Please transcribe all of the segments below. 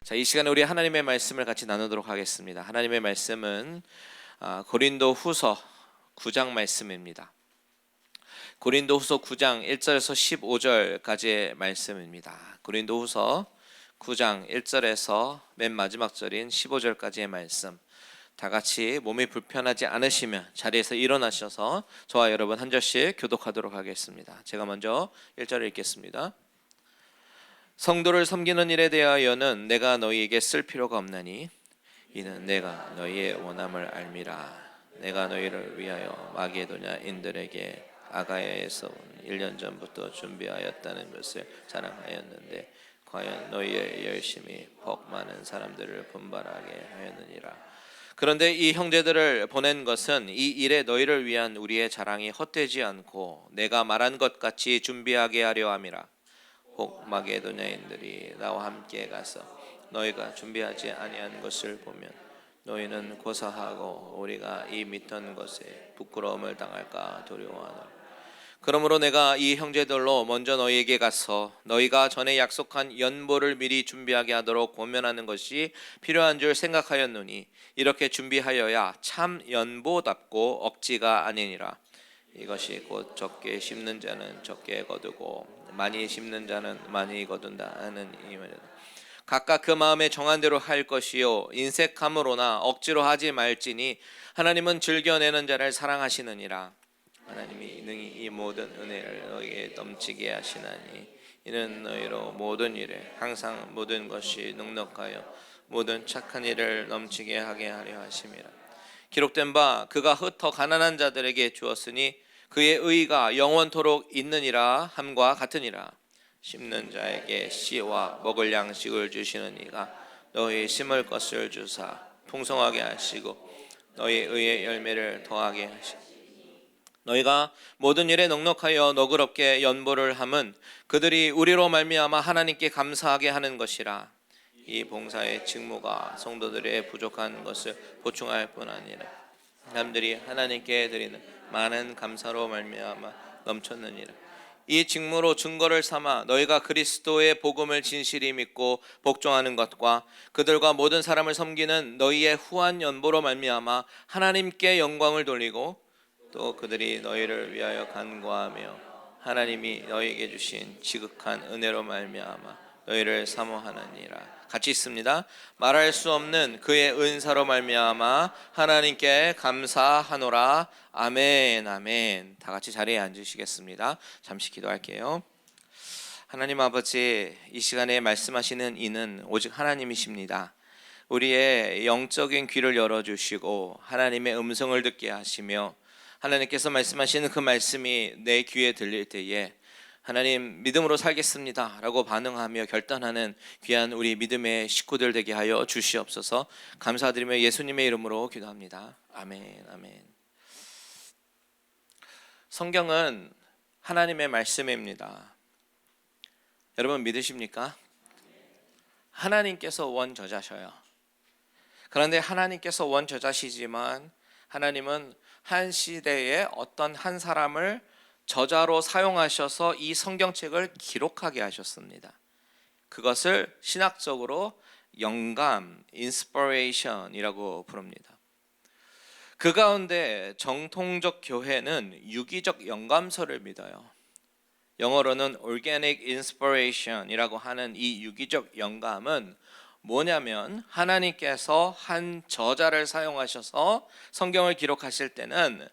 자, 이 시간에 우리 하나님의 말씀을 같이 나누도록 하겠습니다. 하나님의 말씀은 고린도 후서 9장 말씀입니다. 고린도 후서 9장 1절에서 15절까지의 말씀입니다. 고린도 후서 9장 1절에서 맨 마지막 절인 15절까지의 말씀, 다 같이 몸이 불편하지 않으시면 자리에서 일어나셔서 저와 여러분 한 절씩 교독하도록 하겠습니다. 제가 먼저 1절을 읽겠습니다. 성도를 섬기는 일에 대하여는 내가 너희에게 쓸 필요가 없나니 이는 내가 너희의 원함을 알미라. 내가 너희를 위하여 마게도냐인들에게 아가야에서 1년 전부터 준비하였다는 것을 자랑하였는데 과연 너희의 열심이 복 많은 사람들을 분발하게 하였느니라. 그런데 이 형제들을 보낸 것은 이 일에 너희를 위한 우리의 자랑이 헛되지 않고 내가 말한 것 같이 준비하게 하려 함이라. 혹 마게도냐인들이 나와 함께 가서 너희가 준비하지 아니한 것을 보면 너희는 고사하고 우리가 이 밑은 것에 부끄러움을 당할까 두려워하노라. 그러므로 내가 이 형제들로 먼저 너희에게 가서 너희가 전에 약속한 연보를 미리 준비하게 하도록 권면하는 것이 필요한 줄 생각하였노니 이렇게 준비하여야 참 연보답고 억지가 아니니라. 이것이 곧 적게 심는 자는 적게 거두고 많이 심는 자는 많이 거둔다 하는 이말이다. 각각 그 마음에 정한 대로 할 것이요 인색함으로나 억지로 하지 말지니 하나님은 즐겨내는 자를 사랑하시느니라. 하나님이 능히 이 모든 은혜를 너희에게 넘치게 하시나니 이는 너희로 모든 일에 항상 모든 것이 넉넉하여 모든 착한 일을 넘치게 하게 하려 하심이라. 기록된 바 그가 흩어 가난한 자들에게 주었으니 그의 의가 영원토록 있느니라 함과 같으니라. 심는 자에게 씨와 먹을 양식을 주시는 이가 너희 심을 것을 주사 풍성하게 하시고 너희 의의 열매를 더하게 하시고 너희가 모든 일에 넉넉하여 너그럽게 연보를 함은 그들이 우리로 말미암아 하나님께 감사하게 하는 것이라. 이 봉사의 직무가 성도들의 부족한 것을 보충할 뿐 아니라 사람들이 하나님께 드리는 많은 감사로 말미암아 넘쳤느니라. 이 직무로 증거를 삼아 너희가 그리스도의 복음을 진실히 믿고 복종하는 것과 그들과 모든 사람을 섬기는 너희의 후한 연보로 말미암아 하나님께 영광을 돌리고 또 그들이 너희를 위하여 간구하며 하나님이 너희에게 주신 지극한 은혜로 말미암아 너희를 사모하느니라. 같이 있습니다. 말할 수 없는 그의 은사로 말미암아 하나님께 감사하노라. 아멘. 아멘. 다 같이 자리에 앉으시겠습니다. 잠시 기도할게요. 하나님 아버지, 이 시간에 말씀하시는 이는 오직 하나님이십니다. 우리의 영적인 귀를 열어주시고 하나님의 음성을 듣게 하시며 하나님께서 말씀하시는 그 말씀이 내 귀에 들릴 때에 하나님 믿음으로 살겠습니다 라고 반응하며 결단하는 귀한 우리 믿음의 식구들 되게 하여 주시옵소서. 감사드리며 예수님의 이름으로 기도합니다. 아멘. 아멘. 성경은 하나님의 말씀입니다. 여러분 믿으십니까? 하나님께서 원저자셔요. 그런데 하나님께서 원저자시지만 하나님은 한 시대에 어떤 한 사람을 저자로 사용하셔서 이 성경책을 기록하게 하셨습니다. 그것을 신학적으로 영감, inspiration이라고 부릅니다. 그 가운데 정통적 교회는 유기적 영감서를 믿어요. 영어로는 organic inspiration이라고 하는 이 유기적 영감은 뭐냐면 하나님께서 한 저자를 사용하셔서 성경을 기록하실 때는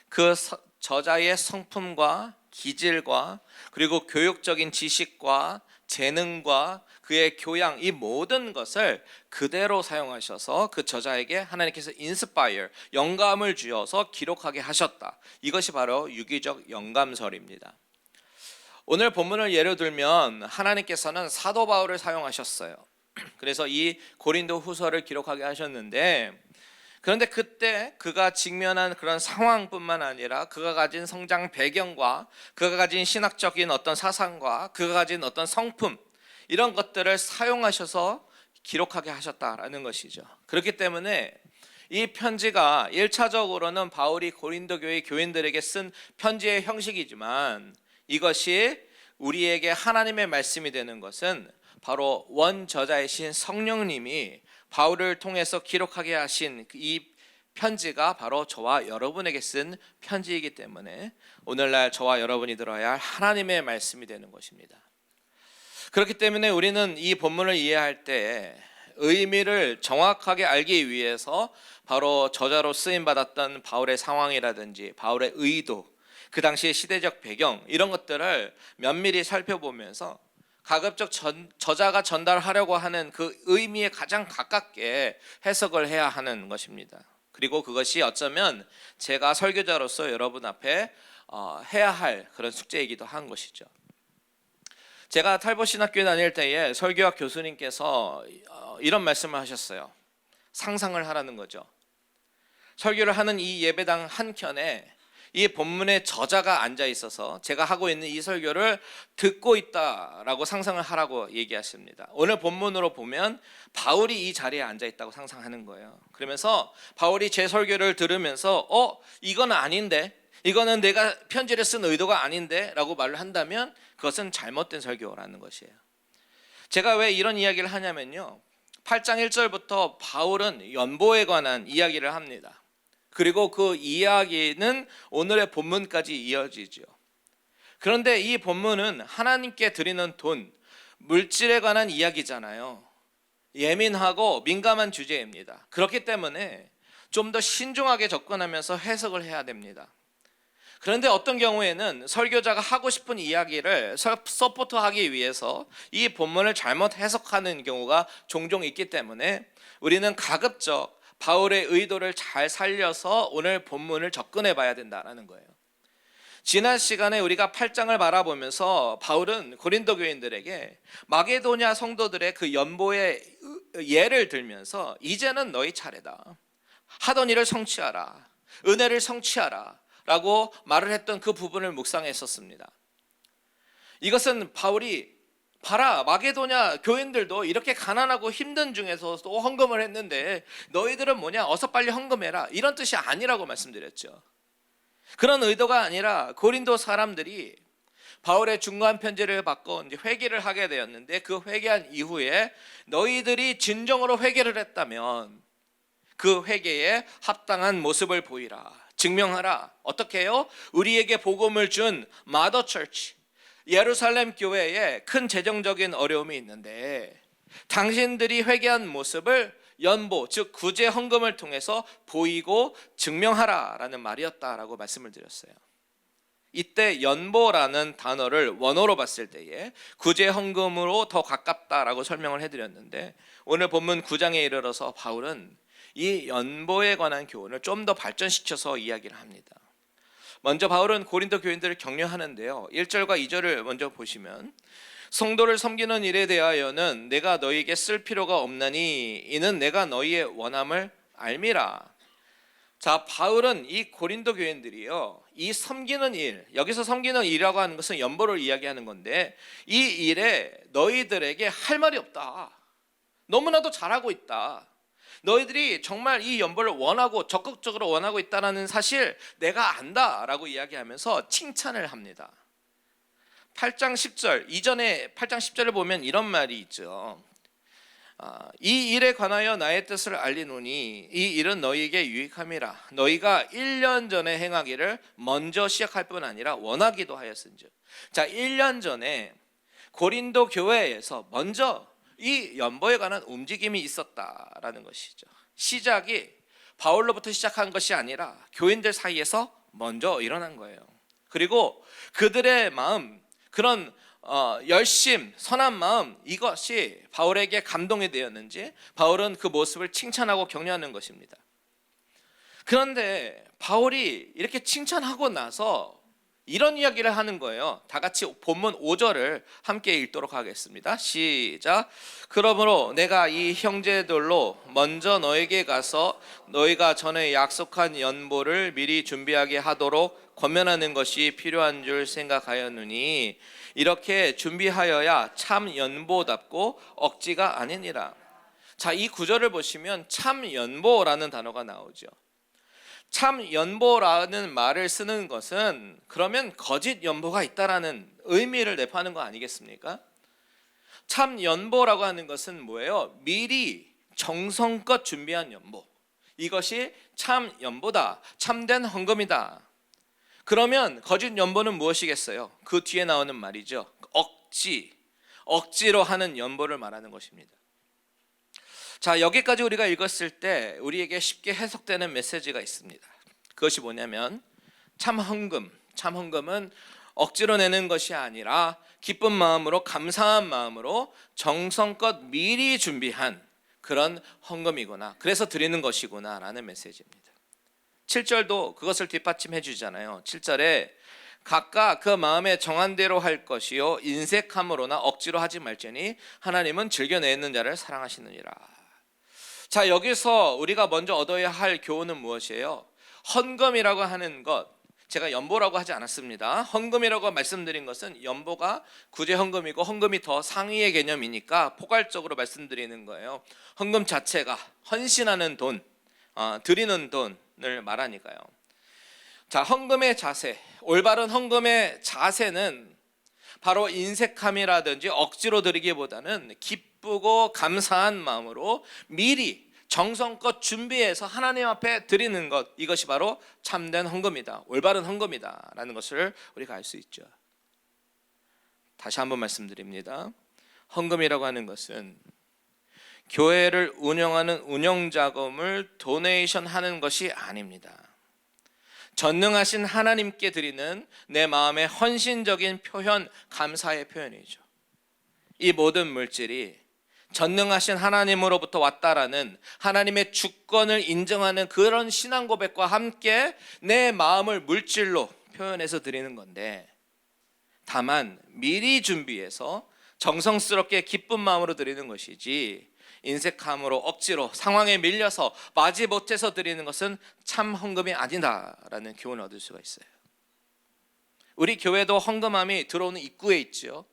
그 저자의 성품과 기질과 그리고 교육적인 지식과 재능과 그의 교양 이 모든 것을 그대로 사용하셔서 그 저자에게 하나님께서 인스파이어 영감을 주어서 기록하게 하셨다. 이것이 바로 유기적 영감설입니다. 오늘 본문을 예로 들면 하나님께서는 사도 바울을 사용하셨어요. 그래서 이 고린도 후서를 기록하게 하셨는데 그런데 그때 그가 직면한 그런 상황뿐만 아니라 그가 가진 성장 배경과 그가 가진 신학적인 어떤 사상과 그가 가진 어떤 성품 이런 것들을 사용하셔서 기록하게 하셨다라는 것이죠. 그렇기 때문에 이 편지가 1차적으로는 바울이 고린도 교회 교인들에게 쓴 편지의 형식이지만 이것이 우리에게 하나님의 말씀이 되는 것은 바로 원저자이신 성령님이 바울을 통해서 기록하게 하신 이 편지가 바로 저와 여러분에게 쓴 편지이기 때문에 오늘날 저와 여러분이 들어야 할 하나님의 말씀이 되는 것입니다. 그렇기 때문에 우리는 이 본문을 이해할 때 의미를 정확하게 알기 위해서 바로 저자로 쓰임 받았던 바울의 상황이라든지 바울의 의도, 그 당시의 시대적 배경 이런 것들을 면밀히 살펴보면서 가급적 저자가 전달하려고 하는 그 의미에 가장 가깝게 해석을 해야 하는 것입니다. 그리고 그것이 어쩌면 제가 설교자로서 여러분 앞에 해야 할 그런 숙제이기도 한 것이죠. 제가 탈봇신학교에 다닐 때에 설교학 교수님께서 이런 말씀을 하셨어요. 상상을 하라는 거죠. 설교를 하는 이 예배당 한켠에 이 본문의 저자가 앉아 있어서 제가 하고 있는 이 설교를 듣고 있다라고 상상을 하라고 얘기하십니다. 오늘 본문으로 보면 바울이 이 자리에 앉아 있다고 상상하는 거예요. 그러면서 바울이 제 설교를 들으면서 이건 아닌데, 이거는 내가 편지를 쓴 의도가 아닌데 라고 말을 한다면 그것은 잘못된 설교라는 것이에요. 제가 왜 이런 이야기를 하냐면요, 8장 1절부터 바울은 연보에 관한 이야기를 합니다. 그리고 그 이야기는 오늘의 본문까지 이어지죠. 그런데 이 본문은 하나님께 드리는 돈, 물질에 관한 이야기잖아요. 예민하고 민감한 주제입니다. 그렇기 때문에 좀 더 신중하게 접근하면서 해석을 해야 됩니다. 그런데 어떤 경우에는 설교자가 하고 싶은 이야기를 서포트하기 위해서 이 본문을 잘못 해석하는 경우가 종종 있기 때문에 우리는 가급적 바울의 의도를 잘 살려서 오늘 본문을 접근해 봐야 된다는 거예요. 지난 시간에 우리가 8장을 바라보면서 바울은 고린도 교인들에게 마게도냐 성도들의 그 연보의 예를 들면서 이제는 너희 차례다, 하던 일을 성취하라, 은혜를 성취하라 라고 말을 했던 그 부분을 묵상했었습니다. 이것은 바울이 봐라, 마게도냐 교인들도 이렇게 가난하고 힘든 중에서도 헌금을 했는데 너희들은 뭐냐, 어서 빨리 헌금해라, 이런 뜻이 아니라고 말씀드렸죠. 그런 의도가 아니라 고린도 사람들이 바울의 중간 편지를 받고 이제 회개를 하게 되었는데 그 회개한 이후에 너희들이 진정으로 회개를 했다면 그 회개에 합당한 모습을 보이라, 증명하라. 어떻게 해요? 우리에게 복음을 준 마더 처치, 예루살렘 교회에 큰 재정적인 어려움이 있는데 당신들이 회개한 모습을 연보, 즉 구제 헌금을 통해서 보이고 증명하라라는 말이었다라고 말씀을 드렸어요. 이때 연보라는 단어를 원어로 봤을 때에 구제 헌금으로 더 가깝다라고 설명을 해드렸는데 오늘 본문 9장에 이르러서 바울은 이 연보에 관한 교훈을 좀 더 발전시켜서 이야기를 합니다. 먼저 바울은 고린도 교인들을 격려하는데요, 1절과 2절을 먼저 보시면 성도를 섬기는 일에 대하여는 내가 너희에게 쓸 필요가 없나니 이는 내가 너희의 원함을 알미라. 자, 바울은 이 고린도 교인들이요, 이 섬기는 일, 여기서 섬기는 일이라고 하는 것은 연보를 이야기하는 건데 이 일에 너희들에게 할 말이 없다, 너무나도 잘하고 있다, 너희들이 정말 이 연보를 원하고 적극적으로 원하고 있다는 사실 내가 안다라고 이야기하면서 칭찬을 합니다. 8장 10절, 이전에 8장 10절을 보면 이런 말이 있죠. 이 일에 관하여 나의 뜻을 알리노니 이 일은 너희에게 유익함이라. 너희가 1년 전에 행하기를 먼저 시작할 뿐 아니라 원하기도 하였은즉. 자, 1년 전에 고린도 교회에서 먼저 이 연보에 관한 움직임이 있었다라는 것이죠. 시작이 바울로부터 시작한 것이 아니라 교인들 사이에서 먼저 일어난 거예요. 그리고 그들의 마음, 그런 열심, 선한 마음, 이것이 바울에게 감동이 되었는지 바울은 그 모습을 칭찬하고 격려하는 것입니다. 그런데 바울이 이렇게 칭찬하고 나서 이런 이야기를 하는 거예요. 다 같이 본문 5절을 함께 읽도록 하겠습니다. 시작. 그러므로 내가 이 형제들로 먼저 너에게 가서 너희가 전에 약속한 연보를 미리 준비하게 하도록 권면하는 것이 필요한 줄 생각하였느니 이렇게 준비하여야 참 연보답고 억지가 아니니라. 자, 이 구절을 보시면 참 연보라는 단어가 나오죠. 참 연보라는 말을 쓰는 것은 그러면 거짓 연보가 있다라는 의미를 내포하는 거 아니겠습니까? 참 연보라고 하는 것은 뭐예요? 미리 정성껏 준비한 연보. 이것이 참 연보다. 참된 헌금이다. 그러면 거짓 연보는 무엇이겠어요? 그 뒤에 나오는 말이죠. 억지로 하는 연보를 말하는 것입니다. 자, 여기까지 우리가 읽었을 때 우리에게 쉽게 해석되는 메시지가 있습니다. 그것이 뭐냐면 참 헌금은 억지로 내는 것이 아니라 기쁜 마음으로, 감사한 마음으로 정성껏 미리 준비한 그런 헌금이구나. 그래서 드리는 것이구나 라는 메시지입니다. 7절도 그것을 뒷받침해 주잖아요. 7절에 각각 그 마음에 정한 대로 할 것이요 인색함으로나 억지로 하지 말지니 하나님은 즐겨내는 자를 사랑하시느니라. 자, 여기서 우리가 먼저 얻어야 할 교훈은 무엇이에요? 헌금이라고 하는 것, 제가 연보라고 하지 않았습니다. 헌금이라고 말씀드린 것은 연보가 구제 헌금이고 헌금이 더 상위의 개념이니까 포괄적으로 말씀드리는 거예요. 헌금 자체가 헌신하는 돈, 드리는 돈을 말하니까요. 자, 헌금의 자세, 올바른 헌금의 자세는 바로 인색함이라든지 억지로 드리기보다는 기쁘고 감사한 마음으로 미리 정성껏 준비해서 하나님 앞에 드리는 것, 이것이 바로 참된 헌금이다, 올바른 헌금이다 라는 것을 우리가 알 수 있죠. 다시 한번 말씀드립니다. 헌금이라고 하는 것은 교회를 운영하는 운영자금을 도네이션 하는 것이 아닙니다. 전능하신 하나님께 드리는 내 마음의 헌신적인 표현, 감사의 표현이죠. 이 모든 물질이 전능하신 하나님으로부터 왔다라는 하나님의 주권을 인정하는 그런 신앙 고백과 함께 내 마음을 물질로 표현해서 드리는 건데, 다만 미리 준비해서 정성스럽게 기쁜 마음으로 드리는 것이지 인색함으로 억지로 상황에 밀려서 마지못해서 드리는 것은 참 헌금이 아니다라는 교훈을 얻을 수가 있어요. 우리 교회도 헌금함이 들어오는 입구에 있죠.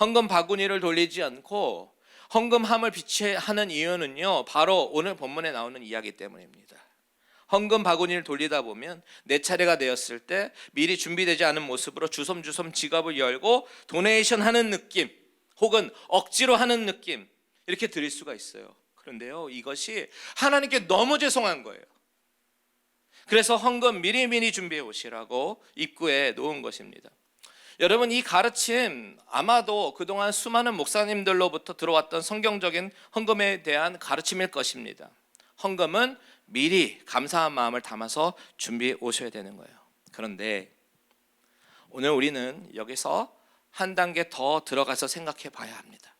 헌금 바구니를 돌리지 않고 헌금함을 비치하는 이유는요, 바로 오늘 본문에 나오는 이야기 때문입니다. 헌금 바구니를 돌리다 보면 내 차례가 되었을 때 미리 준비되지 않은 모습으로 주섬주섬 지갑을 열고 도네이션 하는 느낌, 혹은 억지로 하는 느낌, 이렇게 드릴 수가 있어요. 그런데요, 이것이 하나님께 너무 죄송한 거예요. 그래서 헌금 미리 준비해 오시라고 입구에 놓은 것입니다. 여러분, 이 가르침 아마도 그동안 수많은 목사님들로부터 들어왔던 성경적인 헌금에 대한 가르침일 것입니다. 헌금은 미리 감사한 마음을 담아서 준비해 오셔야 되는 거예요. 그런데 오늘 우리는 여기서 한 단계 더 들어가서 생각해 봐야 합니다.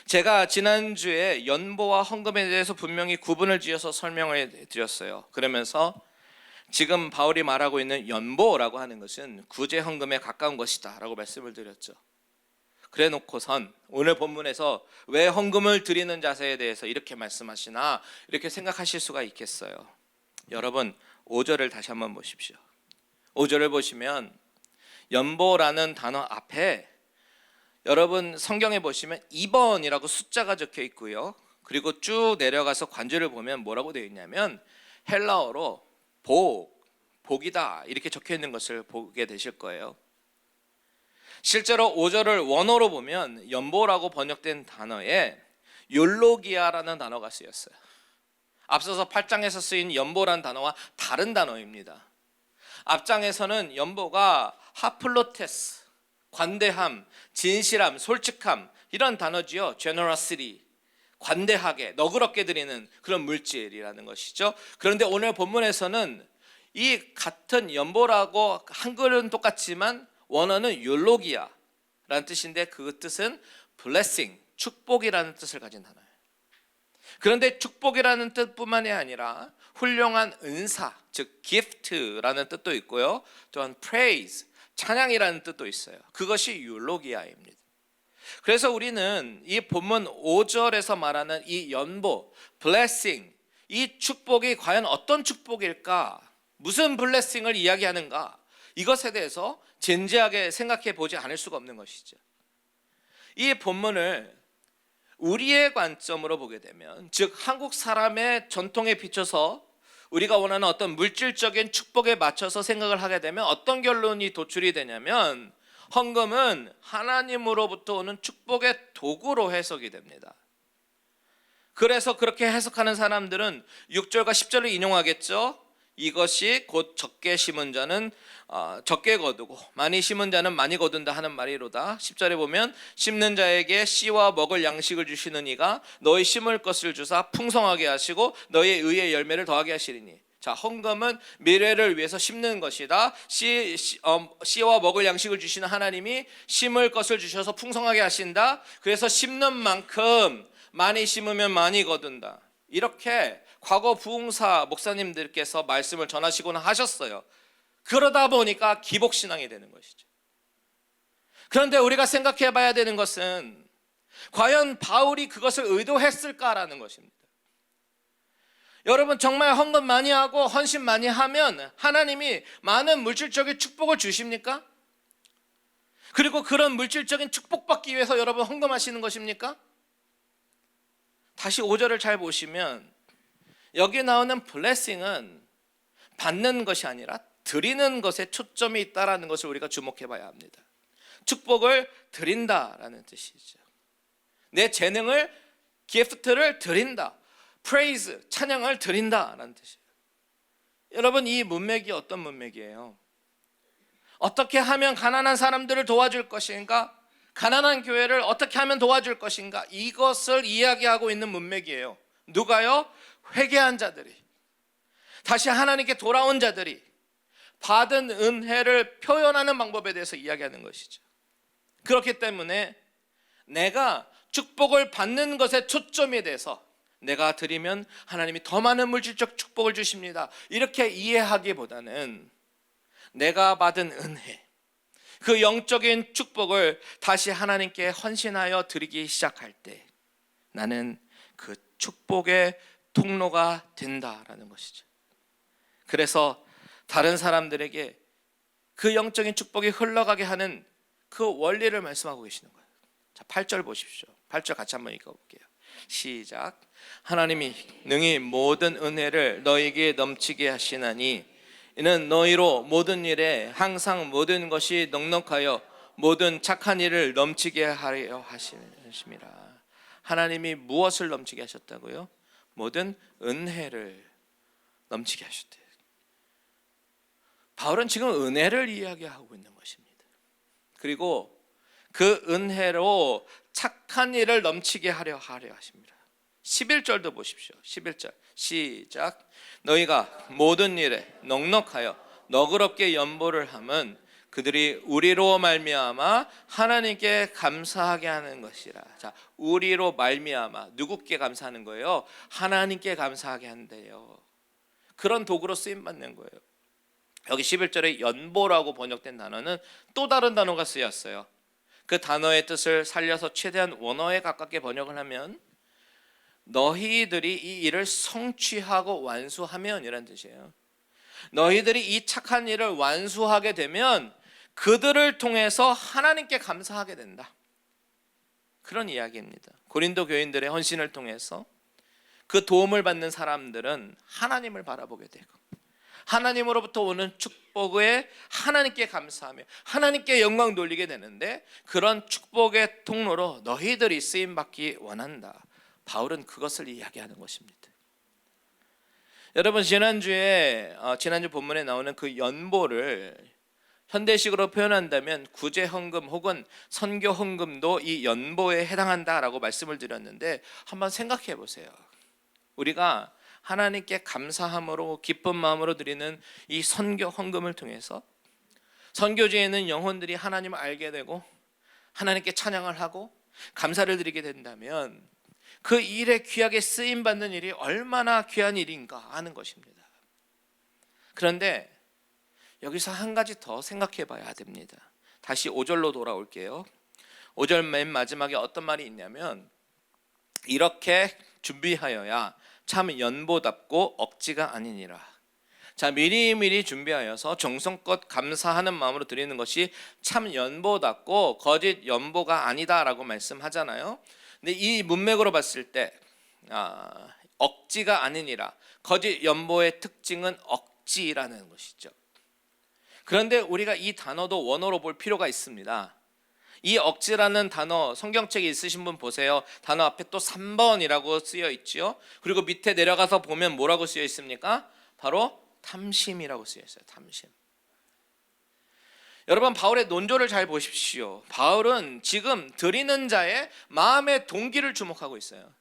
제가 지난주에 연보와 헌금에 대해서 분명히 구분을 지어서 설명을 드렸어요. 그러면서 지금 바울이 말하고 있는 연보라고 하는 것은 구제 헌금에 가까운 것이다 라고 말씀을 드렸죠. 그래 놓고선 오늘 본문에서 왜 헌금을 드리는 자세에 대해서 이렇게 말씀하시나 이렇게 생각하실 수가 있겠어요. 여러분, 5절을 다시 한번 보십시오. 5절을 보시면 연보라는 단어 앞에 여러분 성경에 보시면 2번이라고 숫자가 적혀 있고요. 그리고 쭉 내려가서 관절을 보면 뭐라고 되어 있냐면 헬라어로 복이다 이렇게 적혀 있는 것을 보게 되실 거예요. 실제로 5절을 원어로 보면 연보라고 번역된 단어에 욜로기아라는 단어가 쓰였어요. 앞서서 8장에서 쓰인 연보라는 단어와 다른 단어입니다. 앞장에서는 연보가 하플로테스, 관대함, 진실함, 솔직함 이런 단어지요. generosity, 관대하게, 너그럽게 드리는 그런 물질이라는 것이죠. 그런데 오늘 본문에서는 이 같은 연보라고 한글은 똑같지만 원어는 욜로기아라는 뜻인데 그 뜻은 blessing, 축복이라는 뜻을 가진 단어예요. 그런데 축복이라는 뜻뿐만이 아니라 훌륭한 은사, 즉 gift라는 뜻도 있고요. 또한 praise, 찬양이라는 뜻도 있어요. 그것이 율로기아입니다. 그래서 우리는 이 본문 5절에서 말하는 이 연보, blessing, 이 축복이 과연 어떤 축복일까? 무슨 blessing을 이야기하는가? 이것에 대해서 진지하게 생각해 보지 않을 수가 없는 것이죠. 이 본문을 우리의 관점으로 보게 되면, 즉 한국 사람의 전통에 비춰서 우리가 원하는 어떤 물질적인 축복에 맞춰서 생각을 하게 되면 어떤 결론이 도출이 되냐면 헌금은 하나님으로부터 오는 축복의 도구로 해석이 됩니다. 그래서 그렇게 해석하는 사람들은 6절과 10절을 인용하겠죠. 이것이 곧 적게 심은 자는 적게 거두고 많이 심은 자는 많이 거둔다 하는 말이로다. 10절에 보면 심는 자에게 씨와 먹을 양식을 주시는 이가 너희 심을 것을 주사 풍성하게 하시고 너희의 의의 열매를 더하게 하시리니. 자, 헌금은 미래를 위해서 심는 것이다. 씨와 먹을 양식을 주시는 하나님이 심을 것을 주셔서 풍성하게 하신다. 그래서 심는 만큼 많이 심으면 많이 거둔다. 이렇게 과거 부흥사 목사님들께서 말씀을 전하시고는 하셨어요. 그러다 보니까 기복신앙이 되는 것이죠. 그런데 우리가 생각해 봐야 되는 것은 과연 바울이 그것을 의도했을까라는 것입니다. 여러분, 정말 헌금 많이 하고 헌신 많이 하면 하나님이 많은 물질적인 축복을 주십니까? 그리고 그런 물질적인 축복받기 위해서 여러분 헌금하시는 것입니까? 다시 5절을 잘 보시면 여기 나오는 blessing은 받는 것이 아니라 드리는 것에 초점이 있다는 것을 우리가 주목해 봐야 합니다. 축복을 드린다라는 뜻이죠. 내 재능을, 기프트를 드린다. praise, 찬양을 드린다라는 뜻이에요. 여러분, 이 문맥이 어떤 문맥이에요? 어떻게 하면 가난한 사람들을 도와줄 것인가? 가난한 교회를 어떻게 하면 도와줄 것인가? 이것을 이야기하고 있는 문맥이에요. 누가요? 회개한 자들이, 다시 하나님께 돌아온 자들이 받은 은혜를 표현하는 방법에 대해서 이야기하는 것이죠. 그렇기 때문에 내가 축복을 받는 것에 초점이 돼서 내가 드리면 하나님이 더 많은 물질적 축복을 주십니다, 이렇게 이해하기보다는 내가 받은 은혜, 그 영적인 축복을 다시 하나님께 헌신하여 드리기 시작할 때 나는 그 축복의 통로가 된다라는 것이죠. 그래서 다른 사람들에게 그 영적인 축복이 흘러가게 하는 그 원리를 말씀하고 계시는 거예요. 자, 8절 보십시오. 8절 같이 한번 읽어볼게요. 시작. 하나님이 능히 모든 은혜를 너희에게 넘치게 하시나니 이는 너희로 모든 일에 항상 모든 것이 넉넉하여 모든 착한 일을 넘치게 하려 하심이라. 하나님이 무엇을 넘치게 하셨다고요? 모든 은혜를 넘치게 하셨대요. 바울은 지금 은혜를 이야기하고 있는 것입니다. 그리고 그 은혜로 착한 일을 넘치게 하려 하십니다. 11절도 보십시오. 11절 시작. 너희가 모든 일에 넉넉하여 너그럽게 연보를 함은 그들이 우리로 말미암아 하나님께 감사하게 하는 것이라. 자, 우리로 말미암아 누구께 감사하는 거예요? 하나님께 감사하게 한대요. 그런 도구로 쓰임 받는 거예요. 여기 11절에 연보라고 번역된 단어는 또 다른 단어가 쓰였어요. 그 단어의 뜻을 살려서 최대한 원어에 가깝게 번역을 하면 너희들이 이 일을 성취하고 완수하면 이란 뜻이에요. 너희들이 이 착한 일을 완수하게 되면 그들을 통해서 하나님께 감사하게 된다, 그런 이야기입니다. 고린도 교인들의 헌신을 통해서 그 도움을 받는 사람들은 하나님을 바라보게 되고 하나님으로부터 오는 축복에 하나님께 감사하며 하나님께 영광 돌리게 되는데, 그런 축복의 통로로 너희들이 쓰임받기 원한다. 바울은 그것을 이야기하는 것입니다. 여러분, 지난주 본문에 나오는 그 연보를 현대식으로 표현한다면 구제헌금 혹은 선교헌금도 이 연보에 해당한다라고 말씀을 드렸는데, 한번 생각해 보세요. 우리가 하나님께 감사함으로 기쁜 마음으로 드리는 이 선교헌금을 통해서 선교지에 있는 영혼들이 하나님을 알게 되고 하나님께 찬양을 하고 감사를 드리게 된다면 그 일에 귀하게 쓰임받는 일이 얼마나 귀한 일인가 하는 것입니다. 그런데 여기서 한 가지 더 생각해 봐야 됩니다. 다시 5절로 돌아올게요. 5절 맨 마지막에 어떤 말이 있냐면, 이렇게 준비하여야 참 연보답고 억지가 아니니라. 자, 미리미리 준비하여서 정성껏 감사하는 마음으로 드리는 것이 참 연보답고 거짓 연보가 아니다라고 말씀하잖아요. 근데 이 문맥으로 봤을 때 억지가 아니니라, 거짓 연보의 특징은 억지라는 것이죠. 그런데 우리가 이 단어도 원어로 볼 필요가 있습니다. 이 억지라는 단어 성경책에 있으신 분 보세요. 단어 앞에 또 3번이라고 쓰여 있죠. 그리고 밑에 내려가서 보면 뭐라고 쓰여 있습니까? 바로 탐심이라고 쓰여 있어요. 탐심. 여러분, 바울의 논조를 잘 보십시오. 바울은 지금 드리는 자의 마음의 동기를 주목하고 있어요.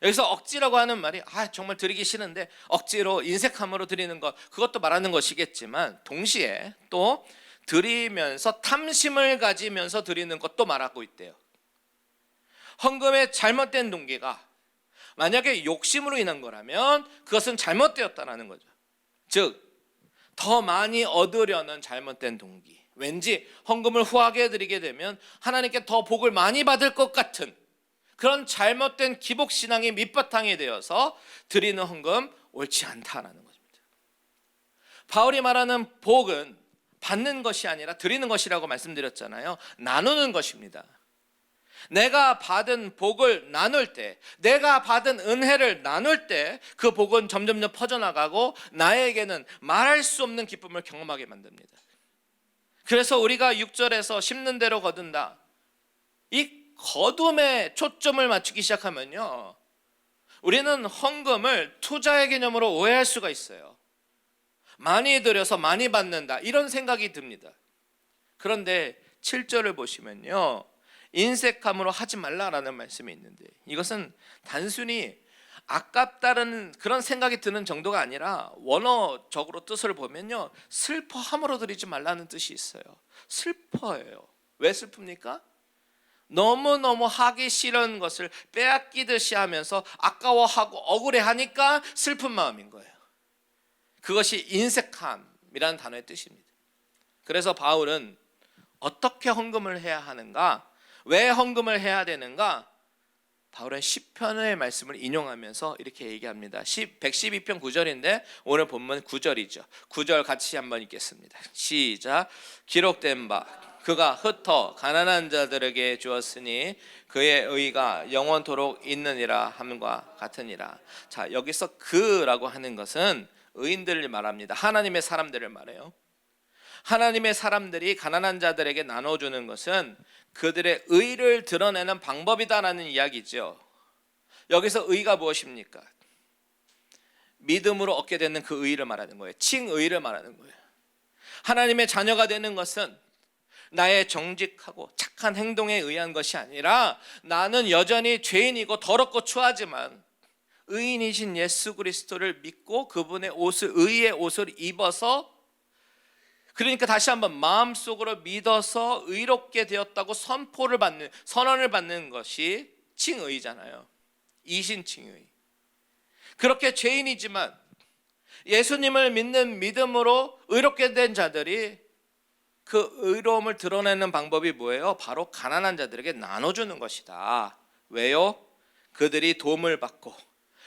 여기서 억지라고 하는 말이 정말 드리기 싫은데 억지로 인색함으로 드리는 것, 그것도 말하는 것이겠지만 동시에 또 드리면서 탐심을 가지면서 드리는 것도 말하고 있대요. 헌금의 잘못된 동기가 만약에 욕심으로 인한 거라면 그것은 잘못되었다는 거죠. 즉 더 많이 얻으려는 잘못된 동기, 왠지 헌금을 후하게 드리게 되면 하나님께 더 복을 많이 받을 것 같은 그런 잘못된 기복신앙이 밑바탕이 되어서 드리는 헌금 옳지 않다라는 것입니다. 바울이 말하는 복은 받는 것이 아니라 드리는 것이라고 말씀드렸잖아요. 나누는 것입니다. 내가 받은 복을 나눌 때, 내가 받은 은혜를 나눌 때 그 복은 점점 퍼져나가고 나에게는 말할 수 없는 기쁨을 경험하게 만듭니다. 그래서 우리가 6절에서 심는 대로 거둔다, 이 거둠에 초점을 맞추기 시작하면요, 우리는 헌금을 투자의 개념으로 오해할 수가 있어요. 많이 들여서 많이 받는다, 이런 생각이 듭니다. 그런데 7절을 보시면요, 인색함으로 하지 말라라는 말씀이 있는데 이것은 단순히 아깝다는 그런 생각이 드는 정도가 아니라 원어적으로 뜻을 보면요, 슬퍼함으로 드리지 말라는 뜻이 있어요. 슬퍼해요. 왜 슬픕니까? 너무너무 하기 싫은 것을 빼앗기듯이 하면서 아까워하고 억울해하니까 슬픈 마음인 거예요. 그것이 인색함이라는 단어의 뜻입니다. 그래서 바울은 어떻게 헌금을 해야 하는가, 왜 헌금을 해야 되는가, 바울은 시편의 말씀을 인용하면서 이렇게 얘기합니다. 112편 9절인데 오늘 본문 9절이죠. 9절 같이 한번 읽겠습니다. 시작. 기록된 바 그가 흩어 가난한 자들에게 주었으니 그의 의가 영원토록 있느니라 함과 같으니라. 자, 여기서 그라고 하는 것은 의인들을 말합니다. 하나님의 사람들을 말해요. 하나님의 사람들이 가난한 자들에게 나눠주는 것은 그들의 의를 드러내는 방법이다라는 이야기죠. 여기서 의가 무엇입니까? 믿음으로 얻게 되는 그 의를 말하는 거예요. 칭의를 말하는 거예요. 하나님의 자녀가 되는 것은 나의 정직하고 착한 행동에 의한 것이 아니라 나는 여전히 죄인이고 더럽고 추하지만 의인이신 예수 그리스도를 믿고 그분의 옷을, 의의 옷을 입어서, 그러니까 다시 한번 마음속으로 믿어서 의롭게 되었다고 선언을 받는 것이 칭의잖아요. 이신칭의. 그렇게 죄인이지만 예수님을 믿는 믿음으로 의롭게 된 자들이 그 의로움을 드러내는 방법이 뭐예요? 바로 가난한 자들에게 나눠주는 것이다. 왜요? 그들이 도움을 받고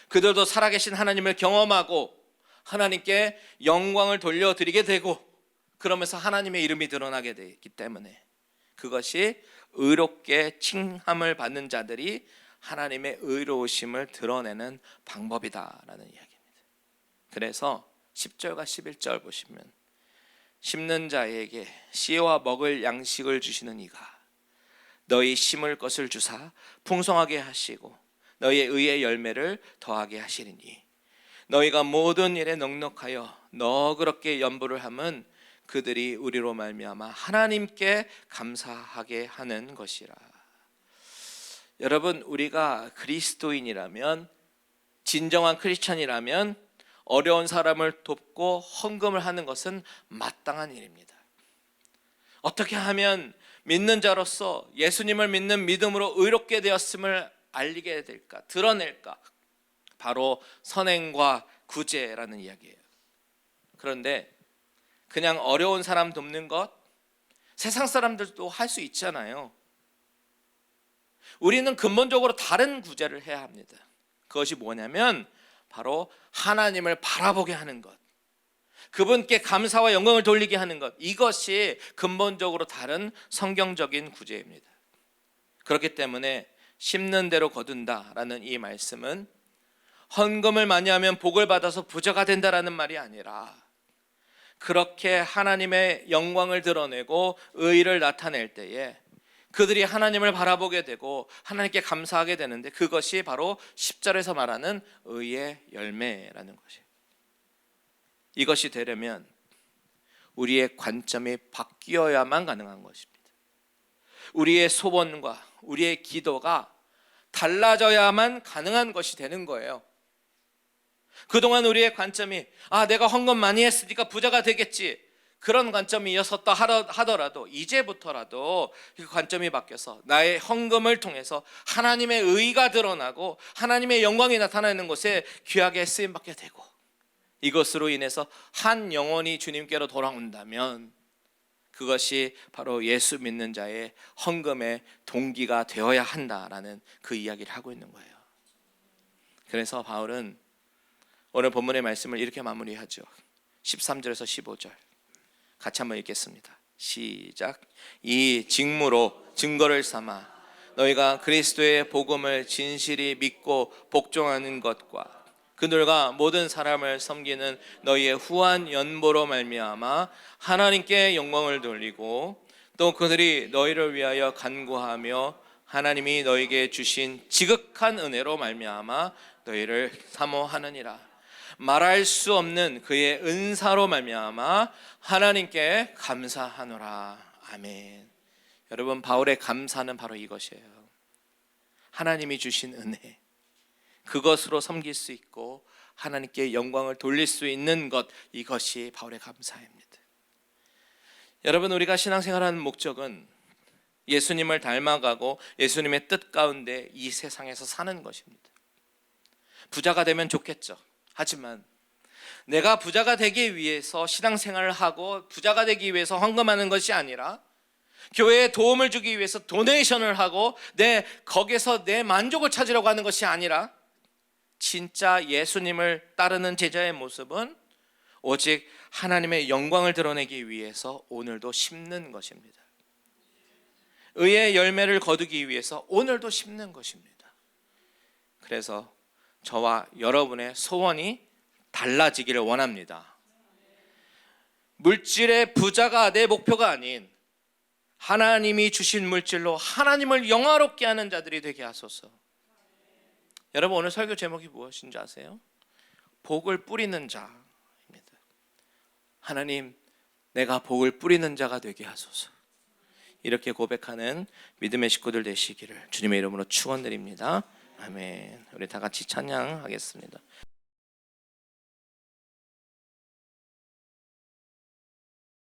그들도 살아계신 하나님을 경험하고 하나님께 영광을 돌려드리게 되고 그러면서 하나님의 이름이 드러나게 되기 때문에, 그것이 의롭게 칭함을 받는 자들이 하나님의 의로우심을 드러내는 방법이다라는 이야기입니다. 그래서 10절과 11절 보시면 심는 자에게 씨와 먹을 양식을 주시는 이가 너희 심을 것을 주사 풍성하게 하시고 너희의 의의 열매를 더하게 하시리니 너희가 모든 일에 넉넉하여 너그럽게 연부를 함은 그들이 우리로 말미암아 하나님께 감사하게 하는 것이라. 여러분, 우리가 그리스도인이라면, 진정한 크리스찬이라면 어려운 사람을 돕고 헌금을 하는 것은 마땅한 일입니다. 어떻게 하면 믿는 자로서 예수님을 믿는 믿음으로 의롭게 되었음을 알리게 될까, 드러낼까? 바로 선행과 구제라는 이야기예요. 그런데 그냥 어려운 사람 돕는 것, 세상 사람들도 할 수 있잖아요. 우리는 근본적으로 다른 구제를 해야 합니다. 그것이 뭐냐면 바로 하나님을 바라보게 하는 것, 그분께 감사와 영광을 돌리게 하는 것, 이것이 근본적으로 다른 성경적인 구제입니다. 그렇기 때문에 심는 대로 거둔다라는 이 말씀은 헌금을 많이 하면 복을 받아서 부자가 된다라는 말이 아니라 그렇게 하나님의 영광을 드러내고 의의를 나타낼 때에 그들이 하나님을 바라보게 되고 하나님께 감사하게 되는데, 그것이 바로 10절에서 말하는 의의 열매라는 것이에요. 이것이 되려면 우리의 관점이 바뀌어야만 가능한 것입니다. 우리의 소원과 우리의 기도가 달라져야만 가능한 것이 되는 거예요. 그동안 우리의 관점이 내가 헌금 많이 했으니까 부자가 되겠지, 그런 관점이었었다 하더라도 이제부터라도 그 관점이 바뀌어서 나의 헌금을 통해서 하나님의 의가 드러나고 하나님의 영광이 나타나는 곳에 귀하게 쓰임받게 되고, 이것으로 인해서 한 영혼이 주님께로 돌아온다면 그것이 바로 예수 믿는 자의 헌금의 동기가 되어야 한다라는 그 이야기를 하고 있는 거예요. 그래서 바울은 오늘 본문의 말씀을 이렇게 마무리하죠. 13절에서 15절 같이 한번 읽겠습니다. 시작. 이 직무로 증거를 삼아 너희가 그리스도의 복음을 진실이 믿고 복종하는 것과 그들과 모든 사람을 섬기는 너희의 후한 연보로 말미암아 하나님께 영광을 돌리고, 또 그들이 너희를 위하여 간구하며 하나님이 너희에게 주신 지극한 은혜로 말미암아 너희를 사모하느니라. 말할 수 없는 그의 은사로 말미암아 하나님께 감사하노라. 아멘. 여러분, 바울의 감사는 바로 이것이에요. 하나님이 주신 은혜, 그것으로 섬길 수 있고 하나님께 영광을 돌릴 수 있는 것, 이것이 바울의 감사입니다. 여러분, 우리가 신앙생활하는 목적은 예수님을 닮아가고 예수님의 뜻 가운데 이 세상에서 사는 것입니다. 부자가 되면 좋겠죠. 하지만 내가 부자가 되기 위해서 신앙생활을 하고 부자가 되기 위해서 헌금하는 것이 아니라, 교회에 도움을 주기 위해서 도네이션을 하고 거기서 내 만족을 찾으려고 하는 것이 아니라, 진짜 예수님을 따르는 제자의 모습은 오직 하나님의 영광을 드러내기 위해서 오늘도 심는 것입니다. 의의 열매를 거두기 위해서 오늘도 심는 것입니다. 그래서 저와 여러분의 소원이 달라지기를 원합니다. 물질의 부자가 내 목표가 아닌 하나님이 주신 물질로 하나님을 영화롭게 하는 자들이 되게 하소서. 여러분, 오늘 설교 제목이 무엇인지 아세요? 복을 뿌리는 자입니다. 하나님, 내가 복을 뿌리는 자가 되게 하소서. 이렇게 고백하는 믿음의 식구들 되시기를 주님의 이름으로 축원드립니다. 아멘. 우리 다 같이 찬양하겠습니다.